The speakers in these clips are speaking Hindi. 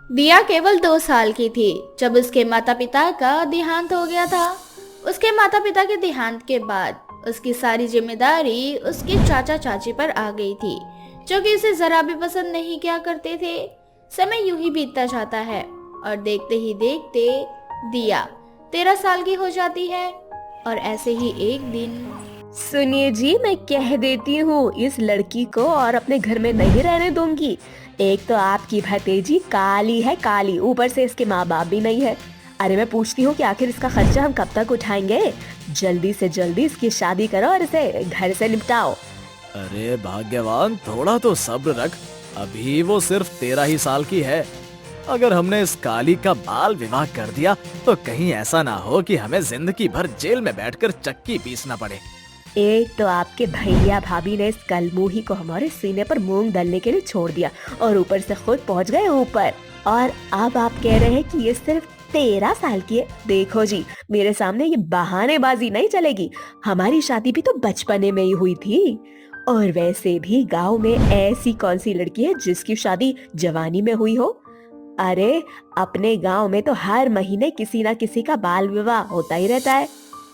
दिया केवल 2 साल की थी जब उसके माता पिता का देहांत हो गया था। उसके माता पिता के देहांत के बाद उसकी सारी जिम्मेदारी उसके चाचा चाची पर आ गई थी, जो कि उसे जरा भी पसंद नहीं किया करते थे। समय यूं ही बीतता जाता है और देखते ही देखते दिया 13 साल की हो जाती है। और ऐसे ही एक दिन सुनिए जी, मैं कह देती हूँ इस लड़की को और अपने घर में नहीं रहने दूंगी। एक तो आपकी भतीजी काली है काली, ऊपर से इसके माँ बाप भी नहीं है। अरे मैं पूछती हूँ कि आखिर इसका खर्चा हम कब तक उठाएंगे। जल्दी से जल्दी इसकी शादी करो और इसे घर से निपटाओ। अरे भाग्यवान, थोड़ा तो सब्र रख। अभी वो सिर्फ 13 ही साल की है। अगर हमने इस काली का बाल विवाह कर दिया तो कहीं ऐसा ना हो कि हमें जिंदगी भर जेल में बैठकर चक्की पीसना पड़े। एक तो आपके भैया भाभी ने इस कलमुही को हमारे सीने पर मूंग दलने के लिए छोड़ दिया और ऊपर से खुद पहुंच गए ऊपर। और अब आप कह रहे हैं कि ये सिर्फ 13 साल की है। देखो जी, मेरे सामने ये बहानेबाजी नहीं चलेगी। हमारी शादी भी तो बचपने में ही हुई थी। और वैसे भी गांव में ऐसी कौन सी लड़की है जिसकी शादी जवानी में हुई हो। अरे अपने गांव में तो हर महीने किसी ना किसी का बाल विवाह होता ही रहता है।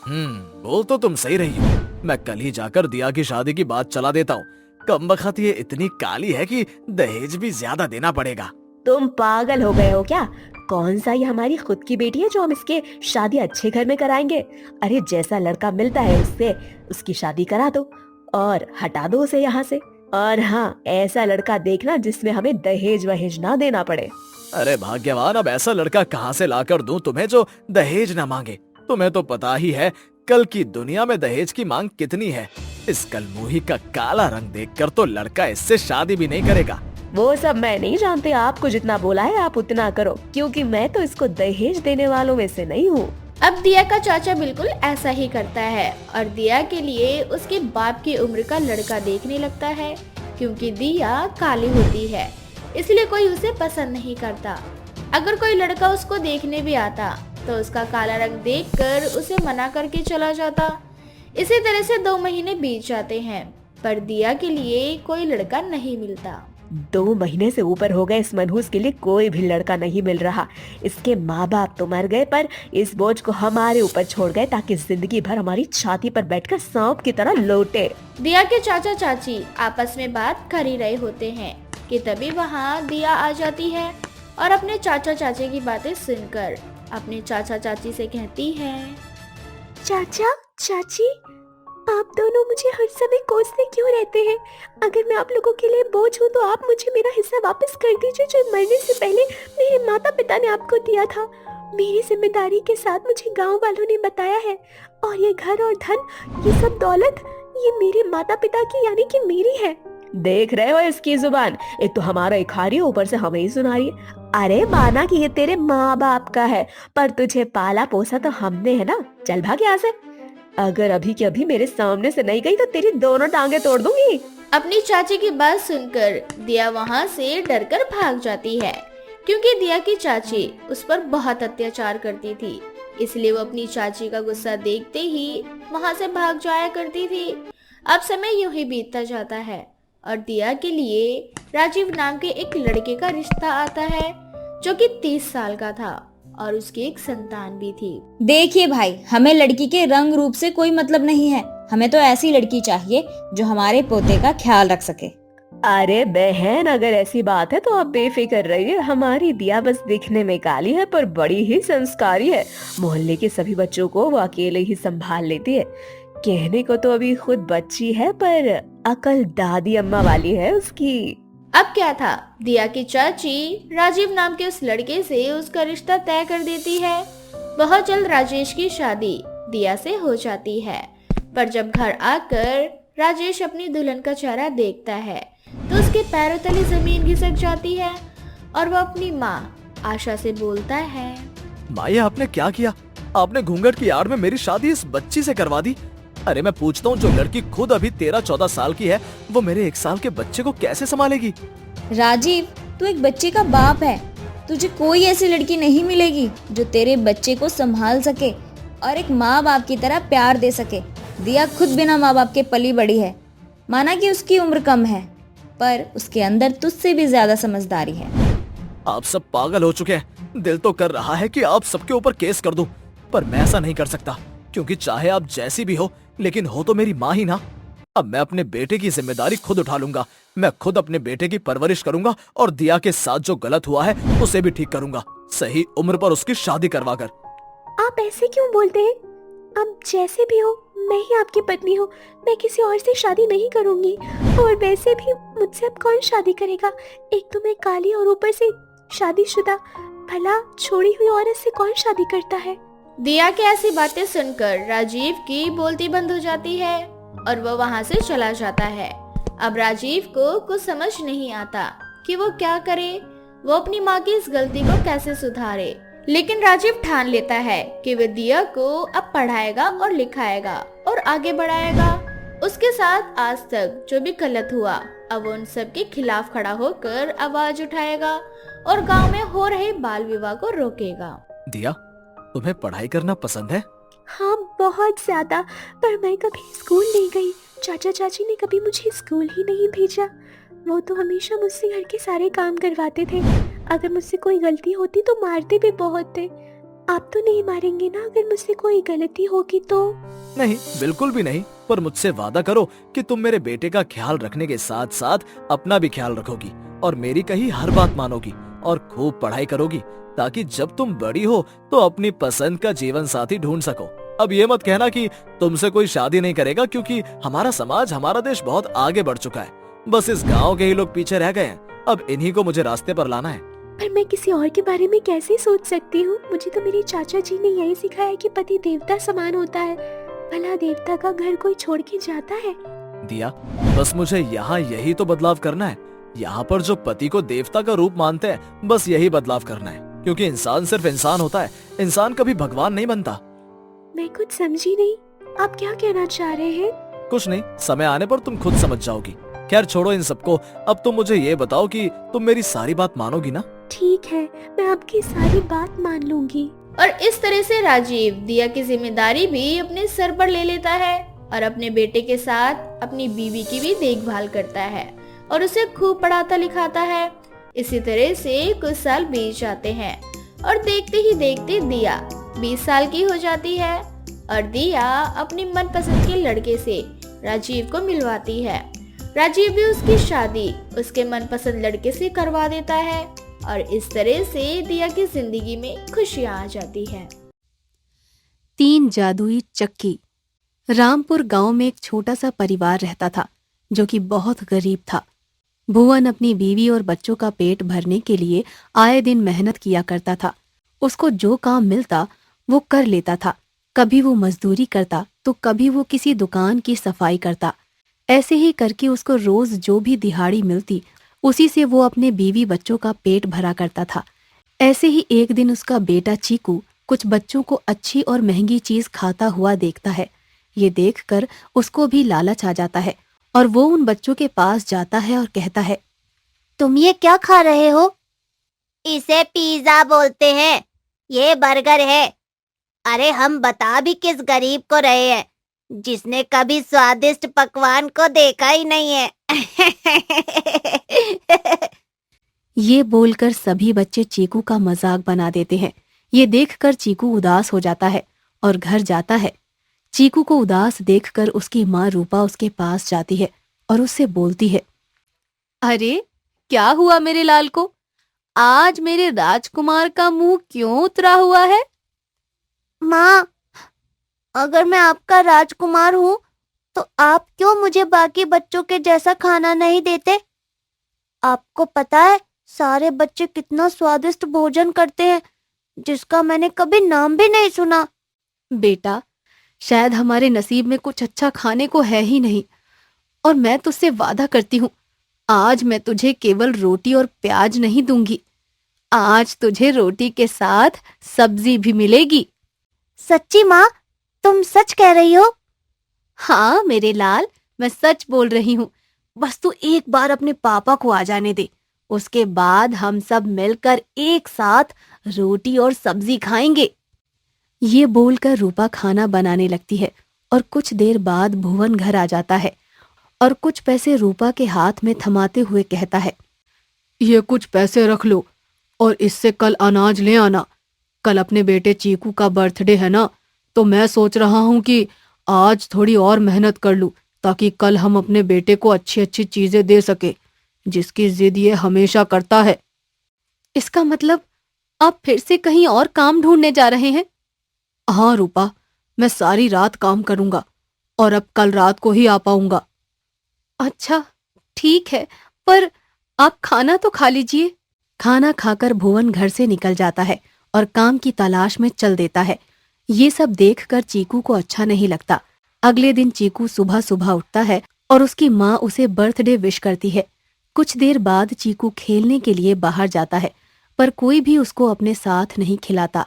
बोल तो तुम सही रही हो। मैं कल ही जाकर दिया की शादी की बात चला देता हूँ। कमबख्त ये इतनी काली है कि दहेज भी ज्यादा देना पड़ेगा। तुम पागल हो गए हो क्या? कौन सा ये हमारी खुद की बेटी है जो हम इसके शादी अच्छे घर में कराएंगे? अरे जैसा लड़का मिलता है उससे उसकी शादी करा दो और हटा दो उसे यहाँ से। और हाँ, ऐसा लड़का देखना जिसमें हमें दहेज वहेज ना देना पड़े। अरे भाग्यवान, अब ऐसा लड़का कहाँ से लाकर दूं तुम्हें जो दहेज न मांगे। तुम्हें तो पता ही है कल की दुनिया में दहेज की मांग कितनी है। इस कलमुही का काला रंग देखकर तो लड़का इससे शादी भी नहीं करेगा। वो सब मैं नहीं जानती। आपको जितना बोला है आप उतना करो, क्योंकि मैं तो इसको दहेज देने वालों में से नहीं हूँ। अब दिया का चाचा बिल्कुल ऐसा ही करता है और दिया के लिए उसके बाप की उम्र का लड़का देखने लगता है। क्योंकि दिया काली होती है इसलिए कोई उसे पसंद नहीं करता। अगर कोई लड़का उसको देखने भी आता तो उसका काला रंग देखकर उसे मना करके चला जाता। इसी तरह से 2 महीने बीत जाते हैं पर दिया के लिए कोई लड़का नहीं मिलता। 2 महीने से ऊपर हो गए, इस मनहूस के लिए कोई भी लड़का नहीं मिल रहा। इसके माँ बाप तो मर गए पर इस बोझ को हमारे ऊपर छोड़ गए ताकि जिंदगी भर हमारी छाती पर बैठकर सांप की तरह लोटे। दिया के चाचा चाची आपस में बात कर ही रहे होते हैं कि तभी वहाँ दिया आ जाती है और अपने चाचा चाची की बातें सुनकर अपने चाचा चाची से कहती है, चाचा चाची, आप दोनों मुझे हर समय कोसते क्यों रहते हैं? अगर मैं आप लोगों के लिए बोझ हूँ तो आप मुझे मेरा हिस्सा वापस कर दीजिए जो मरने से पहले मेरे माता पिता ने आपको दिया था। मेरी जिम्मेदारी के साथ मुझे गांव वालों ने बताया है और ये घर और धन, ये सब दौलत, ये मेरे माता पिता की यानी कि मेरी है। देख रहे हो इसकी जुबान, एक तो हमारा ही खा रही है ऊपर से हमें ही सुना रही है। अरे माना कि ये तेरे माँ बाप का है पर तुझे पाला पोसा तो हमने है ना। चल भाग यहाँ से। अगर अभी के अभी मेरे सामने से नहीं गई तो तेरी दोनों टांगे तोड़ दूंगी। अपनी चाची की बात सुनकर दिया वहाँ से डरकर भाग जाती है क्योंकि दिया की चाची उस पर बहुत अत्याचार करती थी। इसलिए वो अपनी चाची का गुस्सा देखते ही वहाँ से भाग जाया करती थी। अब समय यूं ही बीतता जाता है और दिया के लिए राजीव नाम के एक लड़के का रिश्ता आता है जो कि 30 साल का था और उसकी एक संतान भी थी। देखिए भाई, हमें लड़की के रंग रूप से कोई मतलब नहीं है। हमें तो ऐसी लड़की चाहिए जो हमारे पोते का ख्याल रख सके। अरे बहन, अगर ऐसी बात है तो आप बेफिक्र रहिए। हमारी दिया बस दिखने में काली है पर बड़ी ही संस्कारी है। मोहल्ले के सभी बच्चों को वो अकेले ही संभाल लेती है। कहने को तो अभी खुद बच्ची है पर अकल दादी अम्मा वाली है उसकी। अब क्या था, दिया की चाची राजीव नाम के उस लड़के से उसका रिश्ता तय कर देती है। बहुत जल्द राजेश की शादी दिया से हो जाती है। पर जब घर आकर राजेश अपनी दुल्हन का चेहरा देखता है तो उसके पैरों तले जमीन खिसक जाती है और वो अपनी माँ आशा से बोलता है, माँ, ये आपने क्या किया? आपने घूंघट की आड़ में मेरी शादी इस बच्ची से करवा दी। अरे मैं पूछता हूँ, जो लड़की खुद अभी 13-14 साल की है वो मेरे 1 साल के बच्चे को कैसे संभालेगी? राजीव, तू एक बच्चे का बाप है। तुझे कोई ऐसी लड़की नहीं मिलेगी जो तेरे बच्चे को संभाल सके और एक माँ बाप की तरह प्यार दे सके। दिया खुद बिना माँ बाप के पली बड़ी है। माना कि उसकी उम्र कम है पर उसके अंदर तुझसे भी ज्यादा समझदारी है। आप सब पागल हो चुके हैं। दिल तो कर रहा है कि आप सबके ऊपर केस कर दूं, पर मैं ऐसा नहीं कर सकता, क्योंकि चाहे आप जैसी भी हो, लेकिन हो तो मेरी माँ ही ना। अब मैं अपने बेटे की जिम्मेदारी खुद उठा लूंगा। मैं खुद अपने बेटे की परवरिश करूंगा और दिया के साथ जो गलत हुआ है उसे भी ठीक करूंगा, सही उम्र पर उसकी शादी करवा कर। आप ऐसे क्यों बोलते हैं? आप जैसे भी हो, मैं ही आपकी पत्नी हूँ। मैं किसी और से शादी नहीं करूंगी। और वैसे भी मुझसे अब कौन शादी करेगा? एक तो मैं काली और ऊपर से शादीशुदा। भला छोड़ी हुई औरत से कौन शादी करता है? दिया की ऐसी बातें सुनकर राजीव की बोलती बंद हो जाती है और वो वहाँ से चला जाता है। अब राजीव को कुछ समझ नहीं आता कि वो क्या करे, वो अपनी माँ की इस गलती को कैसे सुधारे। लेकिन राजीव ठान लेता है कि वह दिया को अब पढ़ाएगा और लिखाएगा और आगे बढ़ाएगा। उसके साथ आज तक जो भी गलत हुआ, अब वो उन सब के खिलाफ खड़ा होकर आवाज उठाएगा और गांव में हो रहे बाल विवाह को रोकेगा। दिया, तुम्हें पढ़ाई करना पसंद है? हाँ, बहुत ज्यादा। पर मैं कभी स्कूल नहीं गई। चाचा चाची ने कभी मुझे स्कूल ही नहीं भेजा। वो तो हमेशा मुझसे घर के सारे काम करवाते थे। अगर मुझसे कोई गलती होती तो मारते भी बहुत थे। आप तो नहीं मारेंगे ना अगर मुझसे कोई गलती होगी तो? नहीं, बिल्कुल भी नहीं। पर मुझसे वादा करो कि तुम मेरे बेटे का ख्याल रखने के साथ साथ अपना भी ख्याल रखोगी और मेरी कही हर बात मानोगी और खूब पढ़ाई करोगी, ताकि जब तुम बड़ी हो तो अपनी पसंद का जीवन साथी ढूंढ सको। अब ये मत कहना कि तुमसे कोई शादी नहीं करेगा, क्योंकि हमारा समाज, हमारा देश बहुत आगे बढ़ चुका है। बस इस गांव के ही लोग पीछे रह गए हैं। अब इन्हीं को मुझे रास्ते पर लाना है। पर मैं किसी और के बारे में कैसे सोच सकती हूँ? मुझे तो मेरे चाचा जी ने यही सिखाया है कि पति देवता समान होता है। भला देवता का घर कोई छोड़ के जाता है? दिया, बस मुझे यहाँ यही तो बदलाव करना है। यहाँ पर जो पति को देवता का रूप मानते हैं, बस यही बदलाव करना है, क्योंकि इंसान सिर्फ इंसान होता है, इंसान कभी भगवान नहीं बनता। मैं कुछ समझी नहीं। आप क्या कहना चाह रहे हैं? कुछ नहीं, समय आने पर तुम खुद समझ जाओगी। खैर छोड़ो इन सबको। अब तुम मुझे ये बताओ कि तुम मेरी सारी बात मानोगी ना? ठीक है, मैं आपकी सारी बात मान लूंगी। और इस तरह से राजीव दिया की जिम्मेदारी भी अपने सर पर ले लेता है और अपने बेटे के साथ अपनी बीवी की भी देखभाल करता है और उसे खूब पढ़ाता लिखाता है। इसी तरह से कुछ साल बीत जाते हैं और देखते ही देखते दिया 20 साल की हो जाती है और दिया अपनी मनपसंद के लड़के से राजीव को मिलवाती है। राजीव भी उसकी शादी उसके मनपसंद लड़के से करवा देता है और इस तरह से दिया की जिंदगी में खुशियां आ जाती है। 3 जादुई चक्की। रामपुर गांव में एक छोटा सा परिवार रहता था जो कि बहुत गरीब था। भुवन अपनी बीवी और बच्चों का पेट भरने के लिए आए दिन मेहनत किया करता था। उसको जो काम मिलता वो कर लेता था। कभी वो मजदूरी करता तो कभी वो किसी दुकान की सफाई करता। ऐसे ही करके उसको रोज जो भी दिहाड़ी मिलती उसी से वो अपने बीवी बच्चों का पेट भरा करता था। ऐसे ही एक दिन उसका बेटा चीकू कुछ बच्चों को अच्छी और महंगी चीज खाता हुआ देखता है। ये देखकर उसको भी लालच आ जाता है और वो उन बच्चों के पास जाता है और कहता है, तुम ये क्या खा रहे हो? इसे पिज्जा बोलते हैं, ये बर्गर है। अरे हम बता भी किस गरीब को रहे हैं जिसने कभी स्वादिष्ट पकवान को देखा ही नहीं है। ये बोलकर सभी बच्चे चीकू का मजाक बना देते हैं। ये देखकर चीकू उदास हो जाता है और घर जाता है। चीकू को उदास देखकर उसकी माँ रूपा उसके पास जाती है और उससे बोलती है, अरे क्या हुआ मेरे लाल को? आज मेरे राजकुमार का मुंह क्यों उतरा हुआ है? माँ, अगर मैं आपका राजकुमार हूँ तो आप क्यों मुझे बाकी बच्चों के जैसा खाना नहीं देते? आपको पता है सारे बच्चे कितना स्वादिष्ट भोजन करते हैं जिसका मैंने कभी नाम भी नहीं सुना। बेटा, शायद हमारे नसीब में कुछ अच्छा खाने को है ही नहीं। और मैं तुझसे वादा करती हूँ, आज मैं तुझे केवल रोटी और प्याज नहीं दूंगी। आज तुझे रोटी के साथ सब्जी भी मिलेगी। सच्ची माँ, तुम सच कह रही हो? हाँ मेरे लाल, मैं सच बोल रही हूँ। बस तू एक बार अपने पापा को आ जाने दे, उसके बाद हम सब मिलकर एक साथ रोटी और सब्जी खाएंगे। ये बोलकर रूपा खाना बनाने लगती है और कुछ देर बाद भुवन घर आ जाता है और कुछ पैसे रूपा के हाथ में थमाते हुए कहता है, ये कुछ पैसे रख लो और इससे कल अनाज ले आना। कल अपने बेटे चीकू का बर्थडे है ना, तो मैं सोच रहा हूँ कि आज थोड़ी और मेहनत कर लूँ ताकि कल हम अपने बेटे को अच्छी अच्छी चीजें दे सके, जिसकी जिद ये हमेशा करता है। इसका मतलब आप फिर से कहीं और काम ढूंढने जा रहे हैं? हाँ रूपा, मैं सारी रात काम करूंगा और अब कल रात को ही आ पाऊंगा। अच्छा, ठीक है, पर आप खाना तो खा लीजिए। खाना खाकर भुवन घर से निकल जाता है और काम की तलाश में चल देता है। ये सब देखकर चीकू को अच्छा नहीं लगता। अगले दिन चीकू सुबह सुबह उठता है और उसकी माँ उसे बर्थडे विश करती है। कुछ देर बाद चीकू खेलने के लिए बाहर जाता है, पर कोई भी उसको अपने साथ नहीं खिलाता।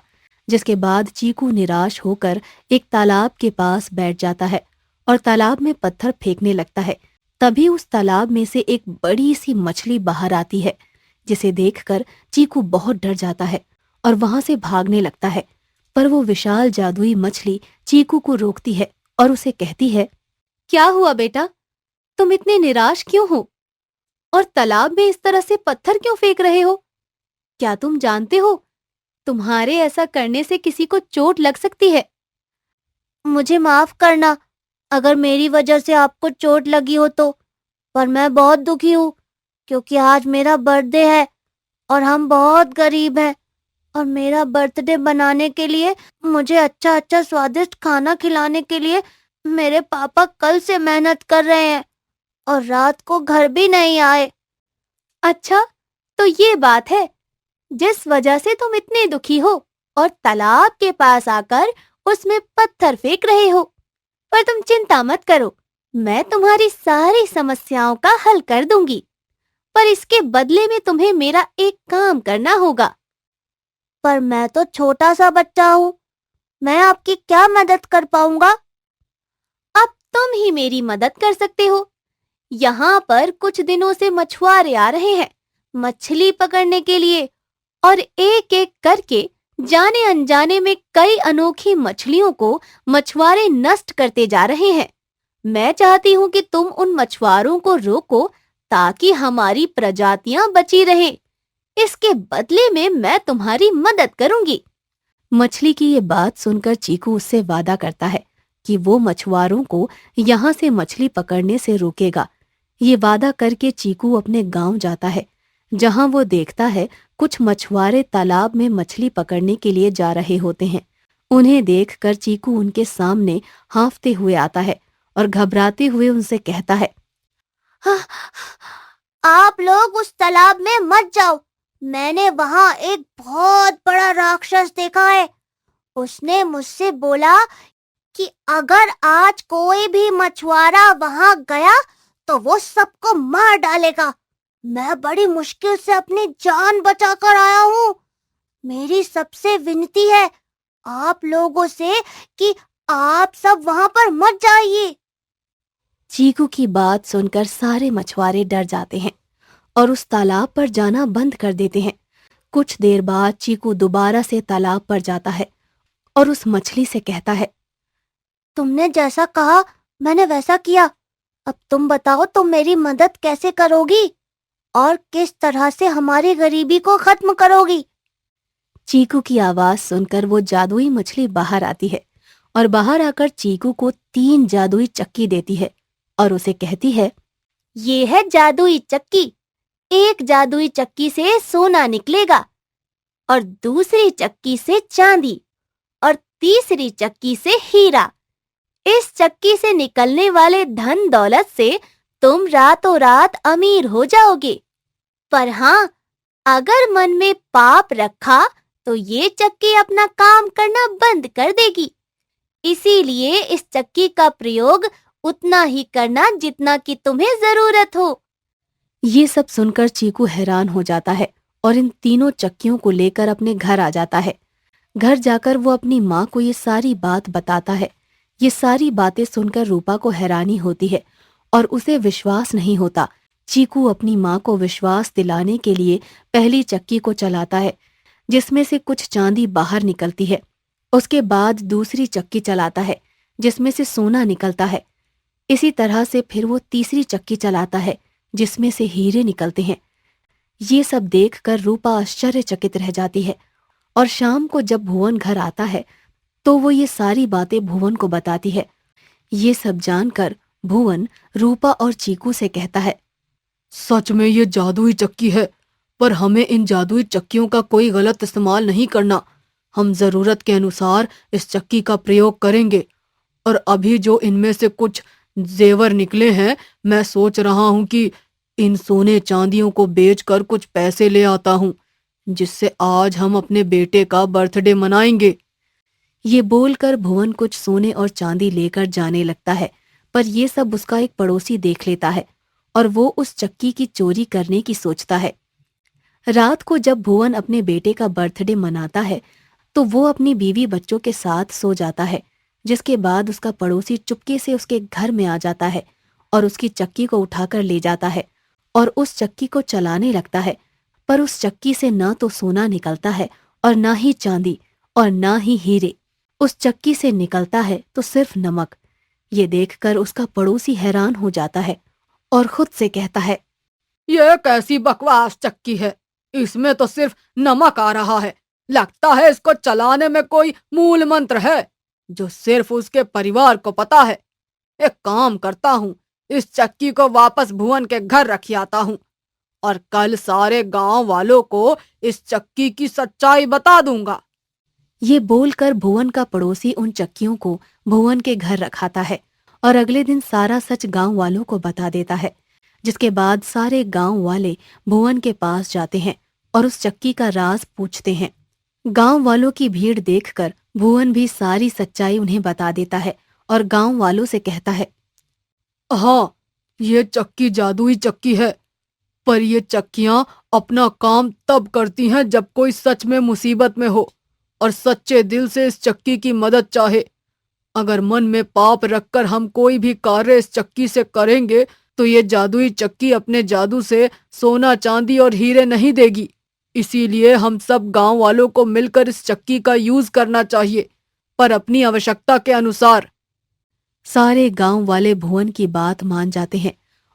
जिसके बाद चीकू निराश होकर एक तालाब के पास बैठ जाता है और तालाब में पत्थर फेंकने लगता है। तभी उस तालाब में से एक बड़ी सी मछली बाहर आती है, जिसे देखकर चीकू बहुत डर जाता है और वहां से भागने लगता है। पर वो विशाल जादुई मछली चीकू को रोकती है और उसे कहती है, क्या हुआ बेटा, तुम इतने निराश क्यों हो और तालाब में इस तरह से पत्थर क्यों फेंक रहे हो? क्या तुम जानते हो तुम्हारे ऐसा करने से किसी को चोट लग सकती है? मुझे माफ करना अगर मेरी वजह से आपको चोट लगी हो तो, पर मैं बहुत दुखी हूँ क्योंकि आज मेरा बर्थडे है और हम बहुत गरीब हैं और मेरा बर्थडे बनाने के लिए, मुझे अच्छा अच्छा स्वादिष्ट खाना खिलाने के लिए मेरे पापा कल से मेहनत कर रहे हैं और रात को घर भी नहीं आए। अच्छा, तो ये बात है जिस वजह से तुम इतने दुखी हो और तालाब के पास आकर उसमें पत्थर फेंक रहे हो। पर तुम चिंता मत करो, मैं तुम्हारी सारी समस्याओं का हल कर दूंगी, पर इसके बदले में तुम्हें मेरा एक काम करना होगा। पर मैं तो छोटा सा बच्चा हूँ, मैं आपकी क्या मदद कर पाऊंगा? अब तुम ही मेरी मदद कर सकते हो। यहाँ पर कुछ दिनों से मछुआरे आ रहे हैं मछली पकड़ने के लिए और एक एक करके जाने अनजाने में कई अनोखी मछलियों को मछुआरे नष्ट करते जा रहे हैं। मैं चाहती हूँ कि तुम उन मछुआरों को रोको ताकि हमारी प्रजातियां बची रहें। इसके बदले में मैं तुम्हारी मदद करूंगी। मछली की ये बात सुनकर चीकू उससे वादा करता है कि वो मछुआरों को यहाँ से मछली पकड़ने से रोकेगा। ये वादा करके चीकू अपने गांव जाता है, जहां वो देखता है कुछ मछुआरे तालाब में मछली पकड़ने के लिए जा रहे होते हैं। उन्हें देखकर चीकू उनके सामने हांफते हुए आता है और घबराते हुए उनसे कहता है, आप लोग उस तालाब में मत जाओ, मैंने वहां एक बहुत बड़ा राक्षस देखा है। उसने मुझसे बोला कि अगर आज कोई भी मछुआरा वहां गया तो वो सबको मार डालेगा। मैं बड़ी मुश्किल से अपनी जान बचाकर आया हूँ। मेरी सबसे विनती है आप लोगों से कि आप सब वहां पर मत जाइए। चीकू की बात सुनकर सारे मछुआरे डर जाते हैं और उस तालाब पर जाना बंद कर देते हैं। कुछ देर बाद चीकू दोबारा से तालाब पर जाता है और उस मछली से कहता है, तुमने जैसा कहा मैंने वैसा किया। अब तुम बताओ तुम मेरी मदद कैसे करोगी और किस तरह से हमारी गरीबी को खत्म करोगी? चीकू की आवाज सुनकर वो जादुई मछली बाहर आती है और बाहर आकर चीकू को 3 जादुई चक्की देती है और उसे कहती है, ये है जादुई चक्की। एक जादुई चक्की से सोना निकलेगा और दूसरी चक्की से चांदी और तीसरी चक्की से हीरा। इस चक्की से निकलने वाले धन दौलत से तुम रातों रात अमीर हो जाओगे। पर हाँ, अगर मन में पाप रखा तो ये चक्की अपना काम करना बंद कर देगी। इसीलिए इस चक्की का प्रयोग उतना ही करना जितना कि तुम्हें जरूरत हो। ये सब सुनकर चीकू हैरान हो जाता है और इन तीनों चक्कियों को लेकर अपने घर आ जाता है। घर जाकर वो अपनी माँ को ये सारी बात बताता है। ये सारी बातें सुनकर रूपा को हैरानी होती है और उसे विश्वास नहीं होता। चीकू अपनी माँ को विश्वास दिलाने के लिए पहली चक्की को चलाता है, जिसमें से कुछ चांदी बाहर निकलती है। उसके बाद दूसरी चक्की चलाता है, जिसमें से सोना निकलता है। इसी तरह से फिर वो तीसरी चक्की चलाता है, जिसमें से हीरे निकलते हैं। ये सब देखकर रूपा आश्चर्यचकित रह जाती है और शाम को जब भुवन घर आता है तो वो ये सारी बातें भुवन को बताती है। ये सब जानकर भुवन रूपा और चीकू से कहता है, सच में ये जादुई चक्की है, पर हमें इन जादुई चक्कियों का कोई गलत इस्तेमाल नहीं करना। हम जरूरत के अनुसार इस चक्की का प्रयोग करेंगे। और अभी जो इनमें से कुछ जेवर निकले हैं, मैं सोच रहा हूँ कि इन सोने चांदियों को बेचकर कुछ पैसे ले आता हूँ, जिससे आज हम अपने बेटे का बर्थडे मनाएंगे। ये बोलकर भुवन कुछ सोने और चांदी लेकर जाने लगता है, पर ये सब उसका एक पड़ोसी देख लेता है और वो उस चक्की की चोरी करने की सोचता है। रात को जब भुवन अपने बेटे का बर्थडे मनाता है तो वो अपनी बीवी बच्चों के साथ सो जाता है, जिसके बाद उसका पड़ोसी चुपके से उसके घर में आ जाता है और उसकी चक्की को उठाकर ले जाता है और उस चक्की को चलाने लगता है। पर उस चक्की से ना तो सोना निकलता है और ना ही चांदी और ना ही हीरे। उस चक्की से निकलता है तो सिर्फ नमक। ये देखकर उसका पड़ोसी हैरान हो जाता है और खुद से कहता है, ये कैसी बकवास चक्की है, इसमें तो सिर्फ नमक आ रहा है। लगता है इसको चलाने में कोई मूल मंत्र है जो सिर्फ उसके परिवार को पता है। एक काम करता हूँ, इस चक्की को वापस भुवन के घर रख आता हूँ और कल सारे गांव वालों को इस चक्की की सच्चाई बता दूंगा। ये बोलकर भुवन का पड़ोसी उन चक्कियों को भुवन के घर रखाता है और अगले दिन सारा सच गांव वालों को बता देता है, जिसके बाद सारे गांव वाले भुवन के पास जाते हैं और उस चक्की का राज पूछते हैं। गांव वालों की भीड़ देखकर भुवन भी सारी सच्चाई उन्हें बता देता है और गांव वालों से कहता है, हाँ, ये चक्की जादुई चक्की है, पर ये चक्कियां अपना काम तब करती हैं जब कोई सच में मुसीबत में हो और सच्चे दिल से इस चक्की की मदद चाहे। अगर मन में पाप रखकर हम कोई भी कार्य इस चक्की से करेंगे तो ये जादुई चक्की अपने जादू से सोना चांदी और हीरे नहीं देगी। इसीलिए हम सब गांव वालों को मिलकर इस चक्की का यूज करना चाहिए, पर अपनी आवश्यकता के अनुसार। सारे गांव वाले भुवन की बात मान जाते हैं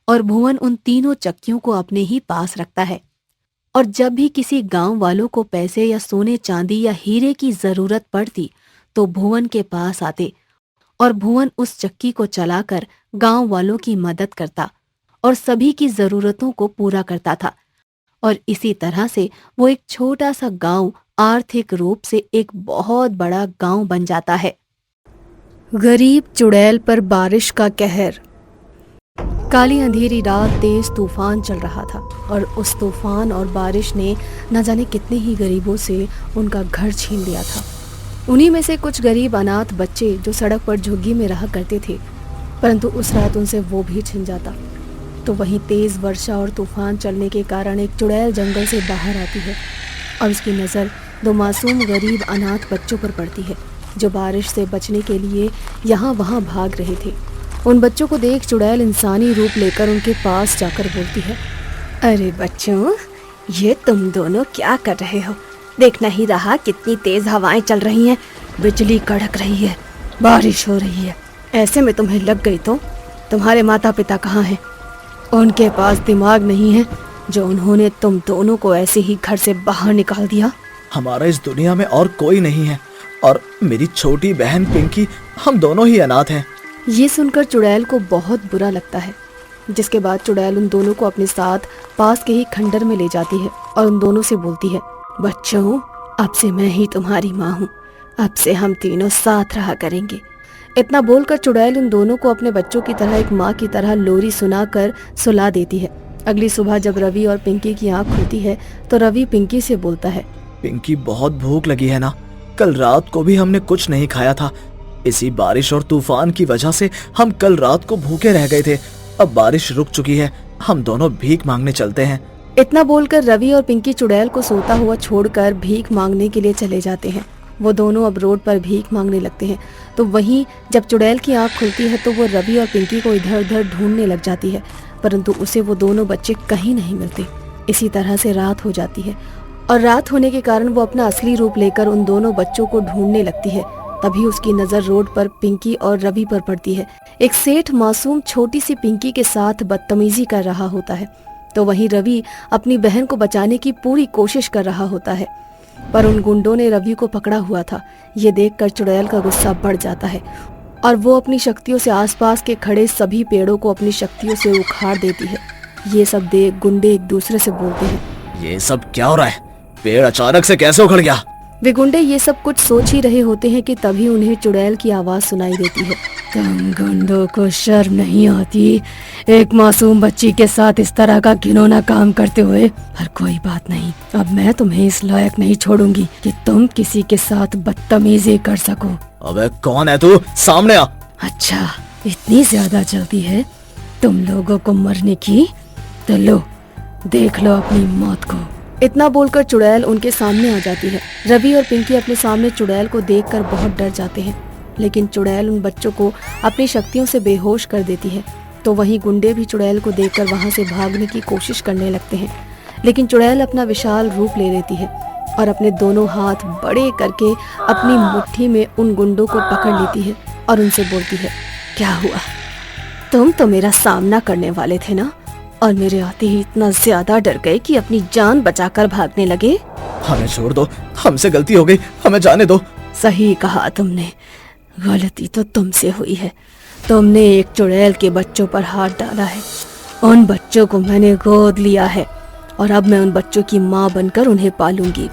और भुवन उन तीनों चक्कियों को अपने ही पास रखता है। और जब भी किसी गांव वालों को पैसे या सोने चांदी या हीरे की जरूरत पड़ती तो भुवन के पास आते और भुवन उस चक्की को चलाकर गांव वालों की मदद करता और सभी की जरूरतों को पूरा करता था। और इसी तरह से वो एक छोटा सा गांव आर्थिक रूप से एक बहुत बड़ा गांव बन जाता है। गरीब चुड़ैल पर बारिश का कहर। काली अंधेरी रात तेज तूफान चल रहा था और उस तूफान और बारिश ने न जाने कितने ही गरीबों से उनका घर छीन लिया था। उन्हीं में से कुछ गरीब अनाथ बच्चे जो सड़क पर झुग्गी में रहा करते थे, परंतु उस रात उनसे वो भी छिन जाता। तो वहीं तेज वर्षा और तूफान चलने के कारण एक चुड़ैल जंगल से बाहर आती है और उसकी नज़र दो मासूम गरीब अनाथ बच्चों पर पड़ती है जो बारिश से बचने के लिए यहाँ वहाँ भाग रहे थे। उन बच्चों को देख चुड़ैल इंसानी रूप लेकर उनके पास जाकर बोलती है, अरे बच्चों, ये तुम दोनों क्या कर रहे हो? देखना ही रहा कितनी तेज हवाएं चल रही हैं, बिजली कड़क रही है, बारिश हो रही है। ऐसे में तुम्हें लग गई तो तुम्हारे माता पिता कहाँ हैं? उनके पास दिमाग नहीं है जो उन्होंने तुम दोनों को ऐसे ही घर से बाहर निकाल दिया? हमारा इस दुनिया में और कोई नहीं है और मेरी छोटी बहन पिंकी, हम दोनों ही अनाथ हैं। ये सुनकर चुड़ैल को बहुत बुरा लगता है, जिसके बाद चुड़ैल उन दोनों को अपने साथ पास के ही खंडर में ले जाती है और उन दोनों से बोलती है, बच्चों, अब से मैं ही तुम्हारी माँ हूँ, अब से हम तीनों साथ रहा करेंगे। इतना बोलकर चुड़ैल उन दोनों को अपने बच्चों की तरह एक माँ की तरह लोरी सुनाकर सुला देती है। अगली सुबह जब रवि और पिंकी की आँख खुलती है तो रवि पिंकी से बोलता है, पिंकी, बहुत भूख लगी है ना? कल रात को भी हमने कुछ नहीं खाया था। इसी बारिश और तूफान की वजह से हम कल रात को भूखे रह गए थे। अब बारिश रुक चुकी है, हम दोनों भीख मांगने चलते हैं। इतना बोलकर रवि और पिंकी चुड़ैल को सोता हुआ छोड़कर भीख मांगने के लिए चले जाते हैं। वो दोनों अब रोड पर भीख मांगने लगते हैं। तो वहीं जब चुड़ैल की आंख खुलती है तो वो रवि और पिंकी को इधर उधर ढूंढने लग जाती है, परंतु उसे वो दोनों बच्चे कहीं नहीं मिलते। इसी तरह से रात हो जाती है और रात होने के कारण वो अपना असली रूप लेकर उन दोनों बच्चों को ढूंढने लगती है। तभी उसकी नज़र रोड पर पिंकी और रवि पर पड़ती है। एक सेठ मासूम छोटी सी पिंकी के साथ बदतमीजी कर रहा होता है। तो वहीं रवि अपनी बहन को बचाने की पूरी कोशिश कर रहा होता है, पर उन गुंडों ने रवि को पकड़ा हुआ था। ये देखकर चुड़ैल का गुस्सा बढ़ जाता है और वो अपनी शक्तियों से आसपास के खड़े सभी पेड़ों को अपनी शक्तियों से उखाड़ देती है। ये सब देख गुंडे एक दूसरे से बोलते हैं, ये सब क्या हो रहा है? पेड़ अचानक से कैसे उखड़ गया? वे गुंडे ये सब कुछ सोच ही रहे होते हैं कि तभी उन्हें चुड़ैल की आवाज सुनाई देती है। तुम गुंडों को शर्म नहीं आती एक मासूम बच्ची के साथ इस तरह का घिनौना काम करते हुए? पर कोई बात नहीं, अब मैं तुम्हें इस लायक नहीं छोड़ूंगी कि तुम किसी के साथ बदतमीजी कर सको। अबे कौन है तू? सामने आ। अच्छा, इतनी ज्यादा जल्दी है तुम लोगों को मरने की? तो लो, देख लो अपनी मौत को। इतना बोलकर चुड़ैल उनके सामने आ जाती है। रवि और पिंकी अपने सामने चुड़ैल को देखकर बहुत डर जाते हैं, लेकिन चुड़ैल उन बच्चों को अपनी शक्तियों से बेहोश कर देती है। तो वहीं गुंडे भी चुड़ैल को देखकर वहां से भागने की कोशिश करने लगते हैं, लेकिन चुड़ैल अपना विशाल रूप ले लेती है और अपने दोनों हाथ बड़े करके अपनी मुट्ठी में उन गुंडों को पकड़ लेती है और उनसे बोलती है, क्या हुआ? तुम तो मेरा सामना करने वाले थे ना, और मेरे आते ही इतना ज्यादा डर गए कि अपनी जान बचाकर भागने लगे? हमें छोड़ दो, हमसे गलती हो गई, हमें जाने दो। सही कहा तुमने, गलती तो तुमसे हुई है। तुमने एक चुड़ैल के बच्चों पर हाथ डाला है। उन बच्चों को मैंने गोद लिया है और अब मैं उन बच्चों की माँ बनकर उन्हें पालूंगी,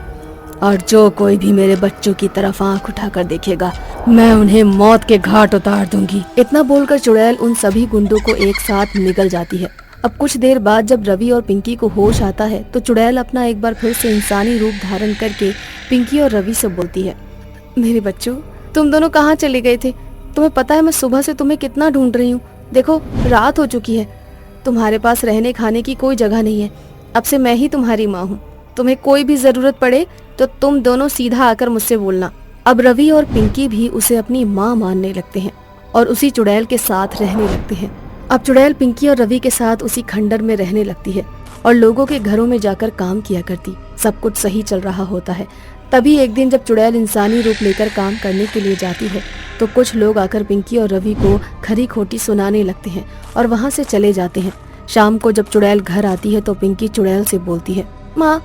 और जो कोई भी मेरे बच्चों की तरफ आंख उठाकर देखेगा मैं उन्हें मौत के घाट उतार दूंगी। इतना बोलकर चुड़ैल उन सभी गुंडों को एक साथ निगल जाती है। अब कुछ देर बाद जब रवि और पिंकी को होश आता है तो चुड़ैल अपना एक बार फिर से इंसानी रूप धारण करके पिंकी और रवि से बोलती है, मेरे बच्चों, तुम दोनों कहाँ चले गए थे? तुम्हें पता है मैं सुबह से तुम्हें कितना ढूंढ रही हूँ। देखो रात हो चुकी है, तुम्हारे पास रहने खाने की कोई जगह नहीं है। अब से मैं ही तुम्हारी माँ हूँ। तुम्हें कोई भी जरूरत पड़े तो तुम दोनों सीधा आकर मुझसे बोलना। अब रवि और पिंकी भी उसे अपनी माँ मानने लगते हैं और उसी चुड़ैल के साथ रहने लगते हैं। अब चुड़ैल पिंकी और रवि के साथ उसी खंडर में रहने लगती है और लोगों के घरों में जाकर काम किया करती। सब कुछ सही चल रहा होता है। तभी एक दिन जब चुड़ैल इंसानी रूप लेकर काम करने के लिए जाती है तो कुछ लोग आकर पिंकी और रवि को खरी खोटी सुनाने लगते हैं और वहाँ से चले जाते हैं। शाम को जब चुड़ैल घर आती है तो पिंकी चुड़ैल से बोलती है, माँ,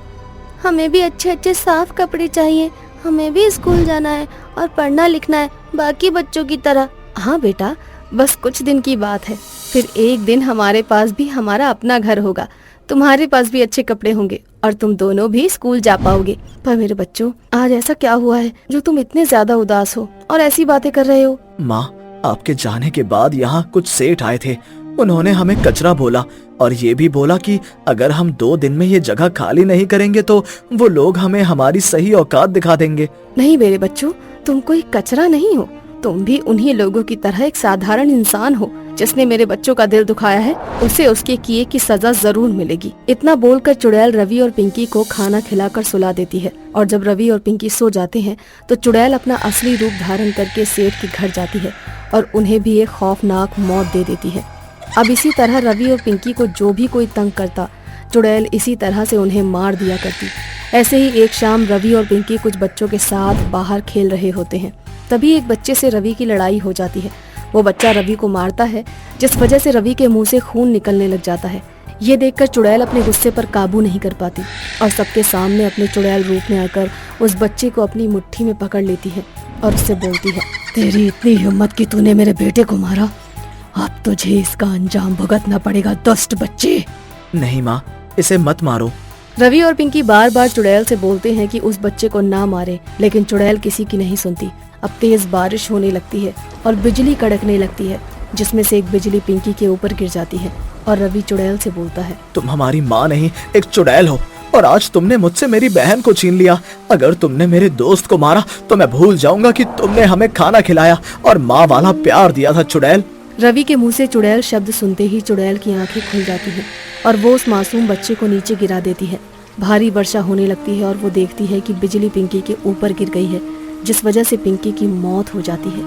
हमें भी अच्छे अच्छे साफ कपड़े चाहिए। हमें भी स्कूल जाना है और पढ़ना लिखना है बाकी बच्चों की तरह। हाँ बेटा, बस कुछ दिन की बात है, फिर एक दिन हमारे पास भी हमारा अपना घर होगा, तुम्हारे पास भी अच्छे कपड़े होंगे और तुम दोनों भी स्कूल जा पाओगे। पर मेरे बच्चों, आज ऐसा क्या हुआ है जो तुम इतने ज्यादा उदास हो और ऐसी बातें कर रहे हो? माँ, आपके जाने के बाद यहाँ कुछ सेठ आए थे। उन्होंने हमें कचरा बोला और ये भी बोला कि अगर हम 2 दिन में ये जगह खाली नहीं करेंगे तो वो लोग हमें हमारी सही औकात दिखा देंगे। नहीं मेरे बच्चों, तुम कोई कचरा नहीं हो। तुम भी उन्हीं लोगों की तरह एक साधारण इंसान हो। जिसने मेरे बच्चों का दिल दुखाया है उसे उसके किए की सजा जरूर मिलेगी। इतना बोलकर चुड़ैल रवि और पिंकी को खाना खिलाकर सुला देती है और जब रवि और पिंकी सो जाते हैं तो चुड़ैल अपना असली रूप धारण करके सेठ के घर जाती है और उन्हें भी एक खौफनाक मौत दे देती है। अब इसी तरह रवि और पिंकी को जो भी कोई तंग करता, चुड़ैल इसी तरह से उन्हें मार दिया करती। ऐसे ही एक शाम रवि और पिंकी कुछ बच्चों के साथ बाहर खेल रहे होते हैं। तभी एक बच्चे से रवि की लड़ाई हो जाती है। वो बच्चा रवि को मारता है, जिस वजह से रवि के मुंह से खून निकलने लग जाता है। ये देखकर चुड़ैल अपने गुस्से पर काबू नहीं कर पाती और सबके सामने अपने चुड़ैल रूप में आकर उस बच्चे को अपनी मुट्ठी में पकड़ लेती है और उससे बोलती है, तेरी इतनी हिम्मत कि तूने मेरे बेटे को मारा, अब तुझे इसका अंजाम भुगतना पड़ेगा दुष्ट बच्चे। नहीं माँ, इसे मत मारो। रवि और पिंकी बार बार चुड़ैल से बोलते हैं कि उस बच्चे को ना मारे, लेकिन चुड़ैल किसी की नहीं सुनती। अब तेज बारिश होने लगती है और बिजली कड़कने लगती है, जिसमें से एक बिजली पिंकी के ऊपर गिर जाती है और रवि चुड़ैल से बोलता है, तुम हमारी माँ नहीं, एक चुड़ैल हो और आज तुमने मुझसे मेरी बहन को छीन लिया। अगर तुमने मेरे दोस्त को मारा तो मैं भूल जाऊंगा कि तुमने हमें खाना खिलाया और माँ वाला प्यार दिया था चुड़ैल। रवि के मुंह से चुड़ैल शब्द सुनते ही चुड़ैल की आंखें खुल जाती हैं और वो उस मासूम बच्चे को नीचे गिरा देती है। भारी वर्षा होने लगती है और वो देखती है कि बिजली पिंकी के ऊपर गिर गई है, जिस वजह से पिंकी की मौत हो जाती है।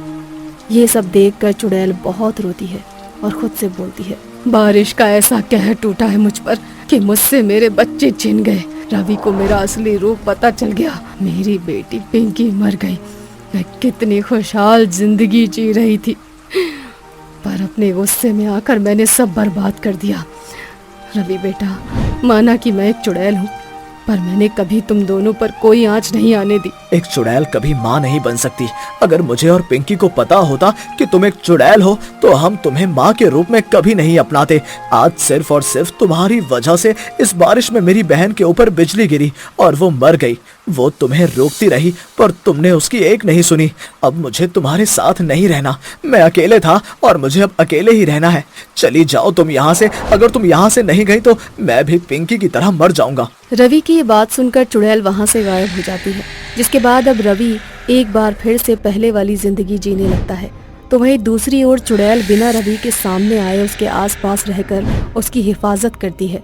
ये सब देखकर चुड़ैल बहुत रोती है और खुद से बोलती है, बारिश का ऐसा कहर टूटा है मुझ पर कि मुझसे मेरे बच्चे छिन गए। रवि को मेरा असली रूप पता चल गया। मेरी बेटी पिंकी मर गई। मैं कितनी खुशहाल जिंदगी जी रही थी, पर अपने गुस्से में आकर मैंने सब बर्बाद कर दिया। रवि बेटा, माना कि मैं एक चुड़ैल हूँ, पर मैंने कभी तुम दोनों पर कोई आंच नहीं आने दी। एक चुड़ैल कभी माँ नहीं बन सकती। अगर मुझे और पिंकी को पता होता कि तुम एक चुड़ैल हो तो हम तुम्हें माँ के रूप में कभी नहीं अपनाते। आज सिर्फ और सिर्फ तुम्हारी वजह से इस बारिश में मेरी बहन के ऊपर बिजली गिरी और वो मर गई। वो तुम्हें रोकती रही पर तुमने उसकी एक नहीं सुनी। अब मुझे तुम्हारे साथ नहीं रहना। मैं अकेले था और मुझे अब अकेले ही रहना है। चली जाओ तुम यहाँ से। अगर तुम यहाँ से नहीं गई तो मैं भी पिंकी की तरह मर जाऊंगा। रवि की ये बात सुनकर चुड़ैल वहां से गायब हो जाती है, जिसके बाद अब रवि एक बार फिर से पहले वाली जिंदगी जीने लगता है। तो वहीं दूसरी ओर चुड़ैल बिना रवि के सामने आए उसके आसपास रहकर उसकी हिफाजत करती है।